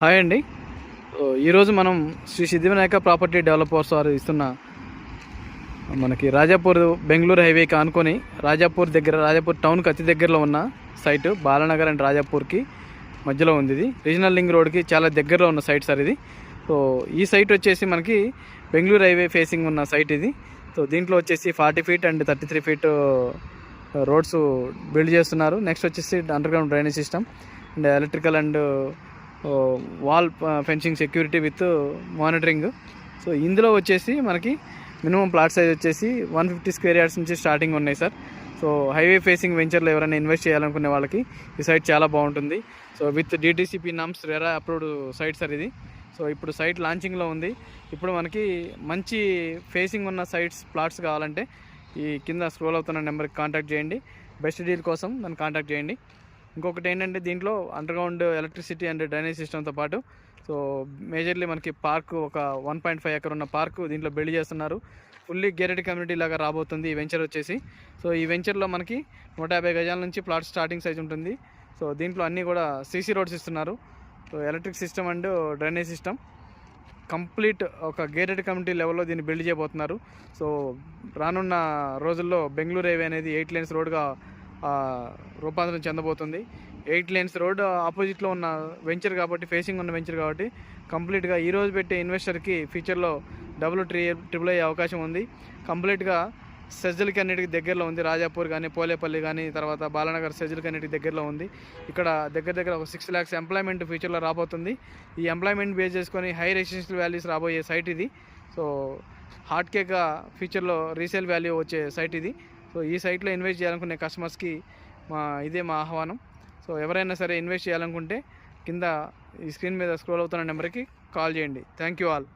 Hi అండి. ఈరోజు మనం శ్రీ సిద్ధివినాయక ప్రాపర్టీ డెవలపర్స్ వారు ఇస్తున్న మనకి రాజాపూర్ బెంగళూరు హైవేకి ఆనుకొని రాజాపూర్ టౌన్కి అతి దగ్గరలో ఉన్న సైటు బాలానగర్ అండ్ రాజాపూర్కి మధ్యలో ఉంది. ఇది రీజనల్ లింక్ రోడ్కి చాలా దగ్గరలో ఉన్న సైట్ సార్ ఇది. సో ఈ సైట్ వచ్చేసి మనకి బెంగళూరు హైవే ఫేసింగ్ ఉన్న సైట్ ఇది. సో దీంట్లో వచ్చేసి 40 feet and 33 feet roads build చేస్తున్నారు. నెక్స్ట్ వచ్చేసి underground drainage system and electrical and wall fencing security with monitoring. So ఇందులో వచ్చేసి మనకి మినిమం ప్లాట్ సైజ్ వచ్చేసి 150 స్క్వేర్ యార్డ్స్ నుంచి స్టార్టింగ్ ఉన్నాయి సార్. సో హైవే ఫేసింగ్ వెంచర్లో ఎవరైనా ఇన్వెస్ట్ చేయాలనుకునే వాళ్ళకి ఈ సైట్ చాలా బాగుంటుంది. So with DTCP norms RERA approved site sir ఇది. సో ఇప్పుడు సైట్ లాంచింగ్లో ఉంది. ఇప్పుడు మనకి మంచి ఫేసింగ్ ఉన్న సైట్స్ ప్లాట్స్ కావాలంటే ఈ కింద స్క్రోల్ అవుతున్న నెంబర్కి కాంటాక్ట్ చేయండి. బెస్ట్ డీల్ కోసం నన్ను కాంటాక్ట్ చేయండి. ఇంకొకటి ఏంటంటే దీంట్లో అండర్గ్రౌండ్ ఎలక్ట్రిసిటీ అండ్ డ్రైనేజ్ సిస్టమ్తో పాటు సో మేజర్లీ మనకి పార్క్ ఒక 1.5 ఎకర్ ఉన్న పార్క్ దీంట్లో బిల్డ్ చేస్తున్నారు. ఫుల్లీ గేటెడ్ కమ్యూనిటీ లాగా రాబోతుంది ఈ వెంచర్ వచ్చేసి. సో ఈ వెంచర్లో మనకి 150 గజాల నుంచి ప్లాట్ స్టార్టింగ్ సైజ్ ఉంటుంది. సో దీంట్లో అన్నీ కూడా సీసీ రోడ్స్ ఇస్తున్నారు. So electric system and drainage system complete ఒక గేటెడ్ కమ్యూనిటీ లెవెల్లో దీన్ని బిల్డ్ చేయబోతున్నారు. సో రానున్న రోజుల్లో బెంగళూరు హైవే అనేది 8 లేన్స్ రోడ్గా రూపాంతరం చెందబోతుంది. 8 లేన్స్ రోడ్ ఆపోజిట్లో ఉన్న వెంచర్ కాబట్టి, ఫేసింగ్ ఉన్న వెంచర్ కాబట్టి కంప్లీట్గా ఈరోజు పెట్టే ఇన్వెస్టర్కి ఫ్యూచర్లో ట్రిపుల్ అయ్యే అవకాశం ఉంది. కంప్లీట్గా సెజ్జలకి అన్నిటికి దగ్గరలో ఉంది. రాజాపూర్ కానీ, పోలేపల్లి కానీ, తర్వాత బాలానగర్ సెజ్జలకి అన్నిటికి దగ్గరలో ఉంది. ఇక్కడ దగ్గర ఒక 6 lakhs ఎంప్లాయ్మెంట్ ఫ్యూచర్లో రాబోతుంది. ఈ ఎంప్లాయ్మెంట్ బేస్ చేసుకొని హై రెసిడెన్షియల్ వాల్యూస్ రాబోయే సైట్ ఇది. సో హాట్ కేక్గా ఫ్యూచర్లో రీసేల్ వాల్యూ వచ్చే సైట్ ఇది. సో ఈ సైట్లో ఇన్వెస్ట్ చేయాలనుకునే కస్టమర్స్కి ఇదే మా ఆహ్వానం. సో ఎవరైనా సరే ఇన్వెస్ట్ చేయాలనుకుంటే కింద ఈ స్క్రీన్ మీద స్క్రోల్ అవుతున్న నెంబర్కి కాల్ చేయండి. Thank you all.